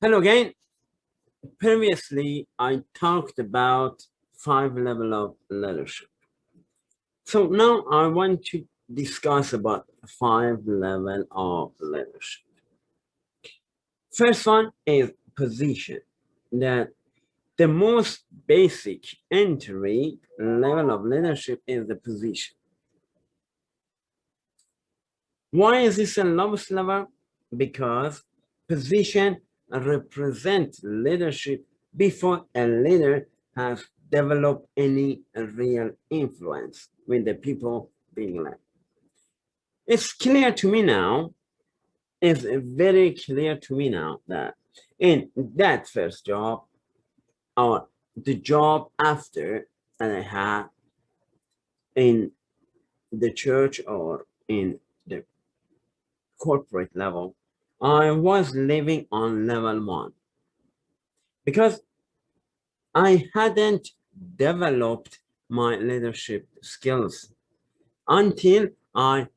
Hello again. Previously, I talked about 5 levels of leadership. So now I want to discuss about 5 levels of leadership. First one is position. That the most basic entry level of leadership is the position. Why is this a lowest level? Because position represents leadership before a leader has developed any real influence with the people being led. It's clear to me now, it's very clear to me now that in that first job or the job after that I had in the church or in the corporate level, I was living on level 1 because I hadn't developed my leadership skills until I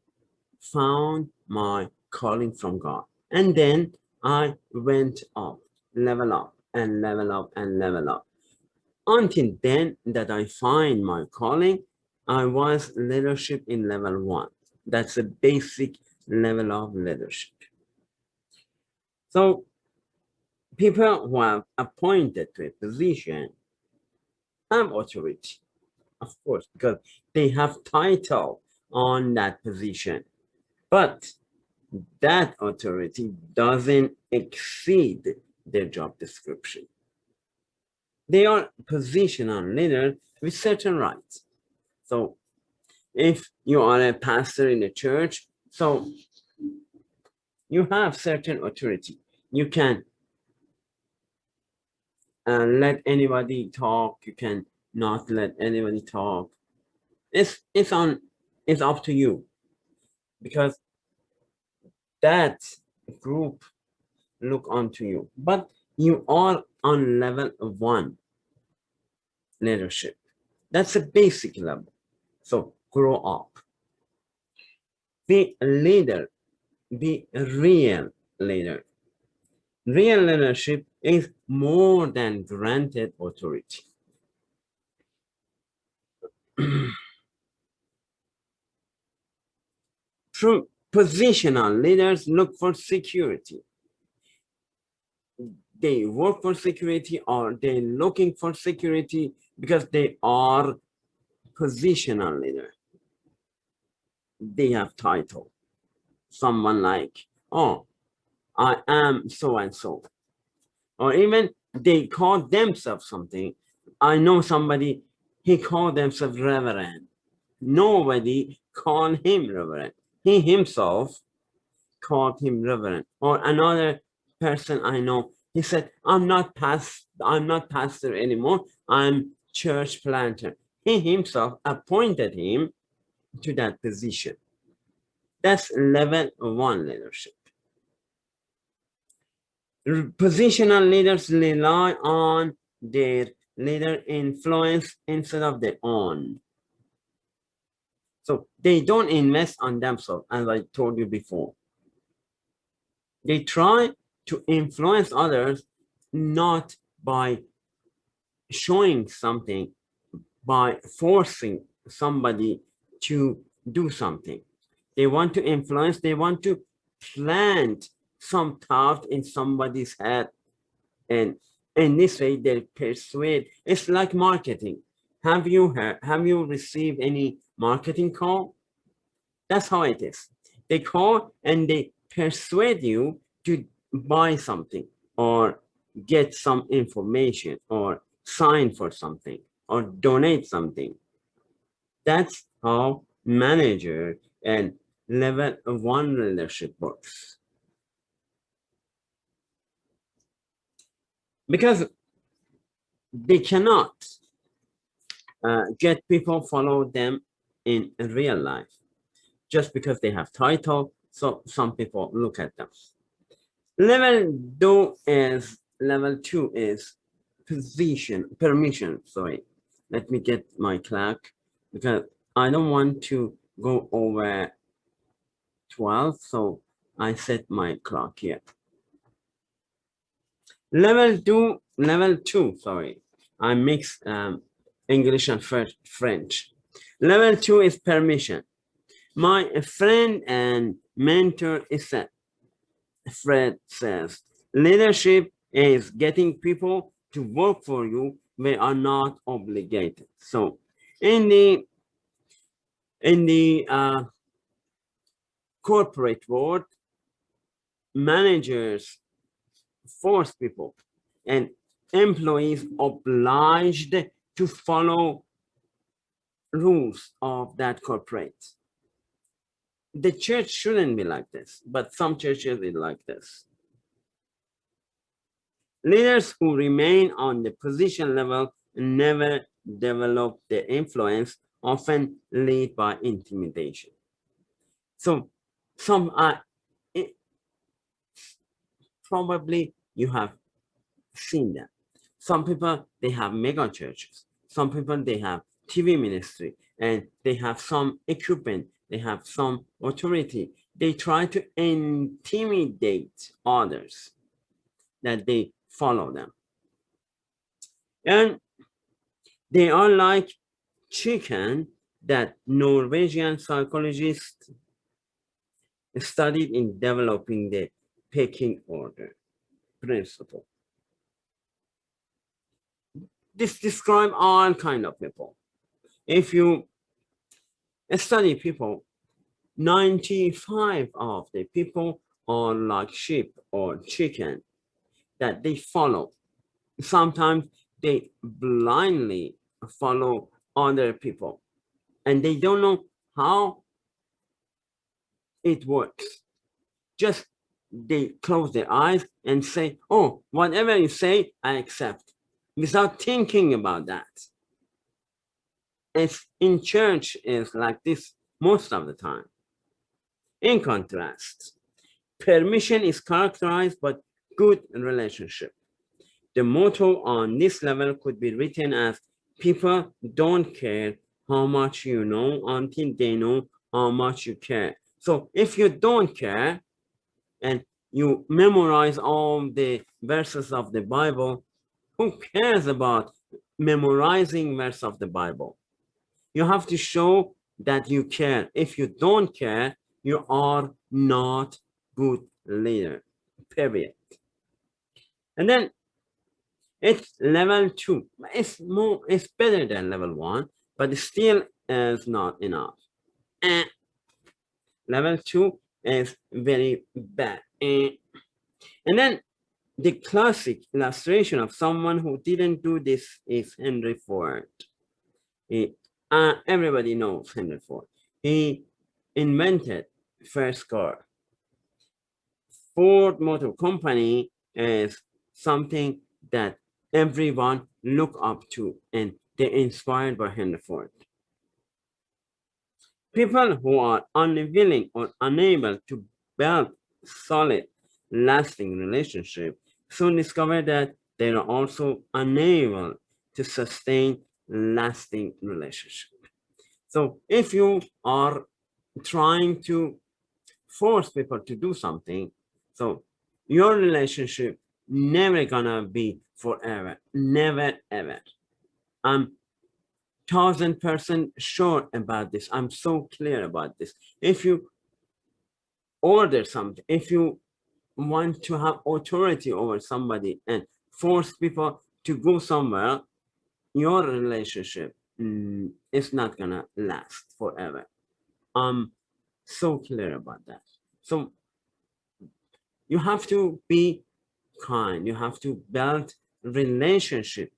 found my calling from God. And then I went up, level up and level up and level up. Until then that I find my calling, I was leadership in level 1. That's a basic level of leadership. So people who are appointed to a position have authority, of course, because they have title on that position. But that authority doesn't exceed their job description. They are positional leaders with certain rights. So if you are a pastor in a church, so you have certain authority. You can let anybody talk. You can not let anybody talk. It's up to you, because that group look onto you. But you are on level 1 leadership. That's a basic level. So grow up. Be a leader. Be a real leader. Real leadership is more than granted authority. True positional leaders look for security. They work for security or they're looking for security because they are positional leader. They have title. Someone like, oh, I am so and so. Or even they call themselves something. I know somebody, he called themselves reverend. Nobody called him reverend. He himself called him reverend. Or another person I know, he said, I'm not pastor anymore. I'm church planter. He himself appointed him to that position. That's level 1 leadership. Positional leaders rely on their leader influence instead of their own. So they don't invest on themselves, as I told you before. They try to influence others not by showing something, by forcing somebody to do something. They want to influence, they want to plant some thought in somebody's head. And in this way, they persuade. It's like marketing. Have you received any marketing call? That's how it is. They call and they persuade you to buy something or get some information or sign for something or donate something. That's how manager and level 1 leadership works. Because they cannot get people follow them in real life just because they have title. So some people look at them. Level 2 is permission. Sorry, let me get my clock because I don't want to go over 12. So I set my clock here. Level two, sorry. I mix English and French. Level two is permission. My friend and mentor is Fred says, leadership is getting people to work for you. They are not obligated. So in the corporate world, managers force people and employees obliged to follow rules of that corporate. The church shouldn't be like this, but some churches are like this. Leaders who remain on the position level never develop the influence, often lead by intimidation. So some are probably you have seen that. Some people, they have mega churches. Some people, they have TV ministry and they have some equipment. They have some authority. They try to intimidate others that they follow them. And they are like chicken that Norwegian psychologists studied in developing the pecking order principle. This describes all kind of people. If you study people, 95 of the people are like sheep or chicken that they follow. Sometimes they blindly follow other people and they don't know how it works. Just they close their eyes and say, oh, whatever you say, I accept, without thinking about that. It's in church is like this most of the time. In contrast, permission is characterized by good relationship. The motto on this level could be written as people don't care how much you know until they know how much you care. So if you don't care and you memorize all the verses of the Bible, who cares about memorizing verses of the Bible? You have to show that you care. If you don't care, you are not good leader, period. And then it's level two. It's better than level one, but it still is not enough. And level two is very bad. And then the classic illustration of someone who didn't do this is Henry Ford. Everybody knows Henry Ford. He invented first car. Ford Motor Company is something that everyone look up to and they're inspired by Henry Ford. People who are unwilling or unable to build solid, lasting relationship soon discover that they are also unable to sustain lasting relationship. So if you are trying to force people to do something, so your relationship never gonna be forever, never ever. I'm 1000% sure about this. I'm so clear about this. If you order something, if you want to have authority over somebody and force people to go somewhere, your relationship is not gonna last forever. I'm so clear about that. So you have to be kind. You have to build relationship.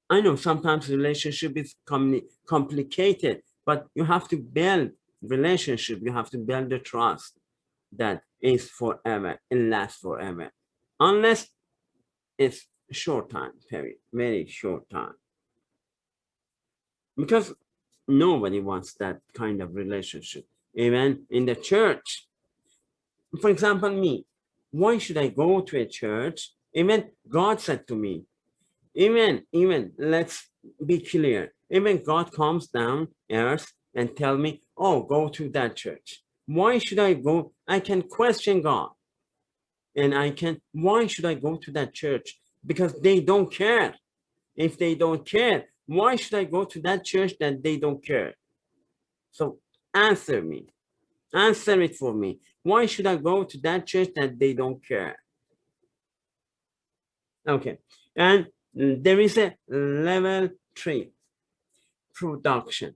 I know sometimes relationship is complicated, but you have to build relationship. You have to build the trust that is forever and lasts forever, unless it's short time period, very short time. Because nobody wants that kind of relationship, even in the church. For example, me, why should I go to a church? Even God said to me, even let's be clear, even God comes down earth and tell me, oh, go to that church. Why should I go? I can question God. And why should I go to that church? Because they don't care. If they don't care, why should I go to that church that they don't care? So answer me. Answer it for me. Why should I go to that church that they don't care? Okay. And there is a level 3, production.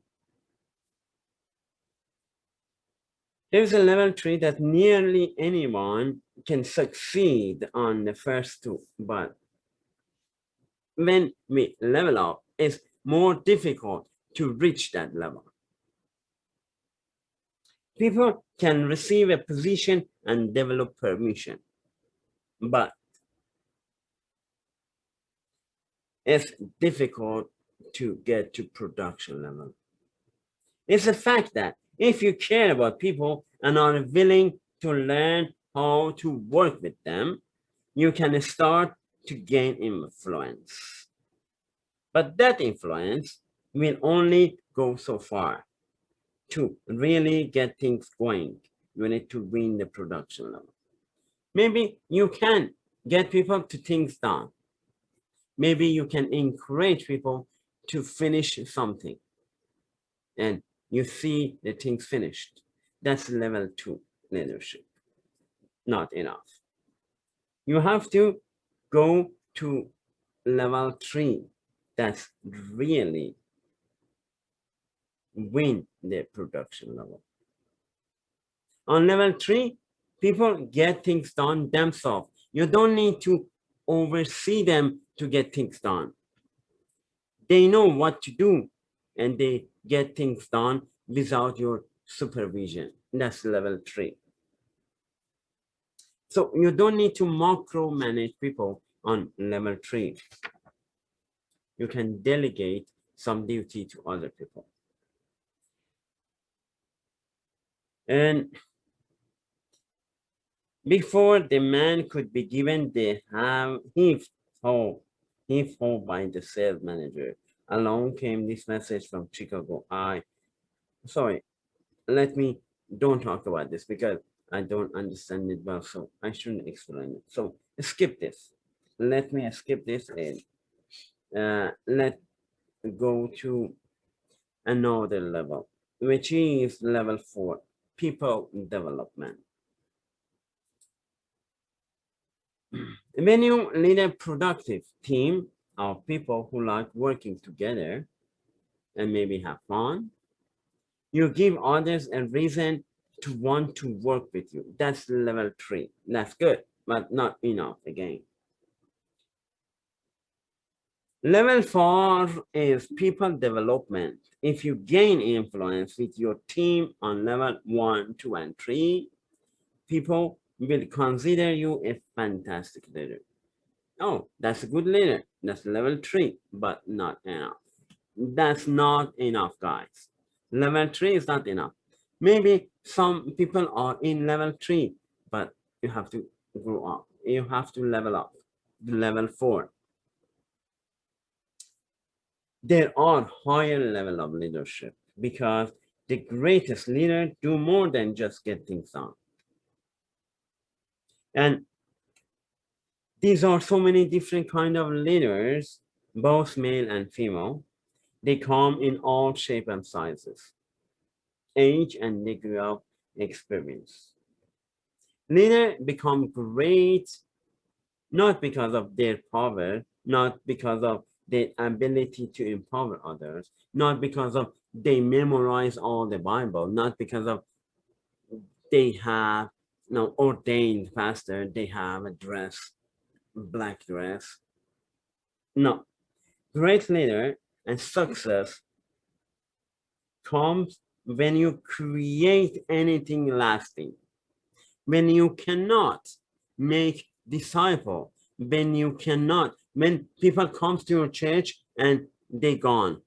There's a level 3 that nearly anyone can succeed on the first two, but when we level up, it's more difficult to reach that level. People can receive a position and develop permission, but it's difficult to get to production level. It's a fact that if you care about people and are willing to learn how to work with them, you can start to gain influence. But that influence will only go so far. To really get things going, you need to win the production level. Maybe you can get people to things done. Maybe you can encourage people to finish something and you see the things finished. That's level 2 leadership. Not enough. You have to go to level 3. That's really win the production level. On level 3, people get things done themselves. You don't need to oversee them to get things done. They know what to do and they get things done without your supervision. That's level 3. So you don't need to micromanage people on level 3. You can delegate some duty to other people. And before the man could be given the heave-ho by the sales manager, along came this message from Chicago. Don't talk about this because I don't understand it well, so I shouldn't explain it. So skip this. Let me skip this and let's go to another level, which is level 4, people development. When you lead a productive team of people who like working together and maybe have fun, you give others a reason to want to work with you. That's level 3. That's good, but not enough again. Level 4 is people development. If you gain influence with your team on level 1, 2, and 3, people will consider you a fantastic leader. Oh, that's a good leader. That's level 3, but not enough. That's not enough, guys. Level 3 is not enough. Maybe some people are in level 3, but you have to grow up. You have to level up. Level 4. There are higher level of leadership because the greatest leader do more than just get things done. And these are so many different kind of leaders, both male and female. They come in all shapes and sizes, age and degree of experience. Leaders become great not because of their power, not because of their ability to empower others, not because of they memorize all the Bible, not because of they have ordained pastor, they have a dress, black dress. No, great leader and success comes when you create anything lasting, when you cannot make disciple, when people come to your church and they gone.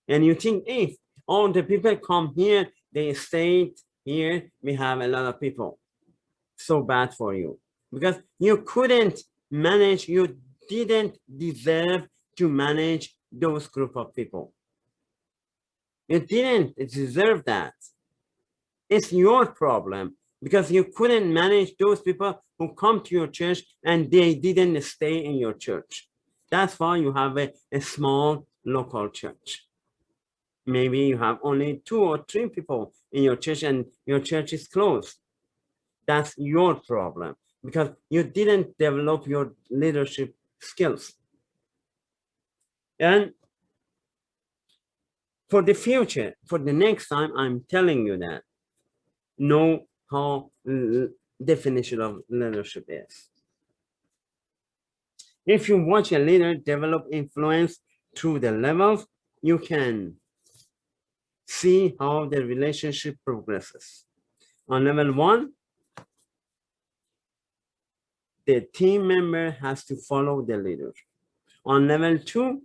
And you think if all the people come here, they stayed here, we have a lot of people. So bad for you. Because you couldn't manage, you didn't deserve to manage those group of people. You didn't deserve that. It's your problem because you couldn't manage those people who come to your church and they didn't stay in your church. That's why you have a small local church. Maybe you have only 2 or 3 people in your church and your church is closed. That's your problem because you didn't develop your leadership skills. And for the future, for the next time, I'm telling you that know how definition of leadership is. If you watch a leader develop influence through the levels, you can see how the relationship progresses. On level 1, the team member has to follow the leader. On level 2,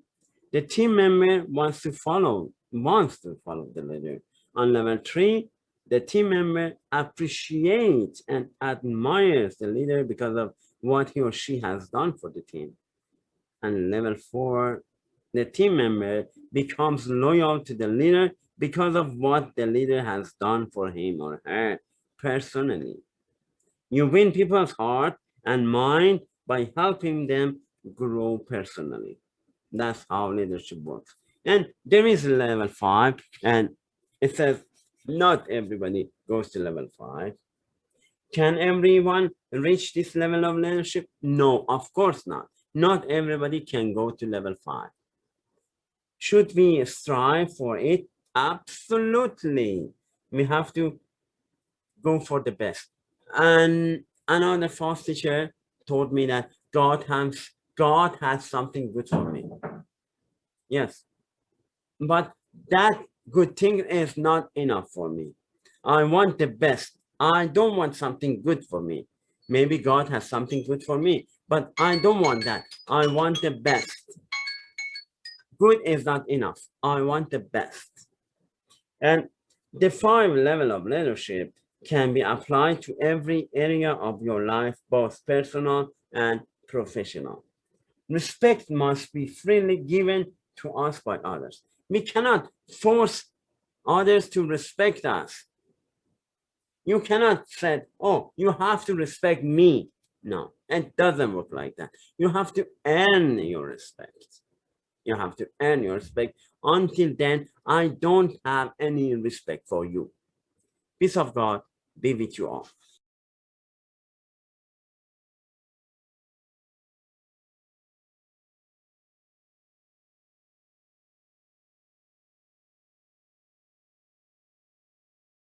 the team member wants to follow the leader. On level 3, the team member appreciates and admires the leader because of what he or she has done for the team. And level 4, the team member becomes loyal to the leader because of what the leader has done for him or her personally. You win people's heart and mind by helping them grow personally. That's how leadership works. And there is level 5, and it says not everybody goes to level 5. Can everyone reach this level of leadership? No, of course not. Not everybody can go to level 5. Should we strive for it? Absolutely. We have to go for the best. And another false teacher told me that God has something good for me. Yes, but that good thing is not enough for me. I want the best. I don't want something good for me. Maybe God has something good for me, but I don't want that. I want the best. Good is not enough. I want the best. And the 5 level of leadership can be applied to every area of your life, both personal and professional. Respect must be freely given to us by others. We cannot force others to respect us. You cannot say, oh, you have to respect me. No, it doesn't work like that. You have to earn your respect. You have to earn your respect. Until then, I don't have any respect for you. Peace of God be with you all.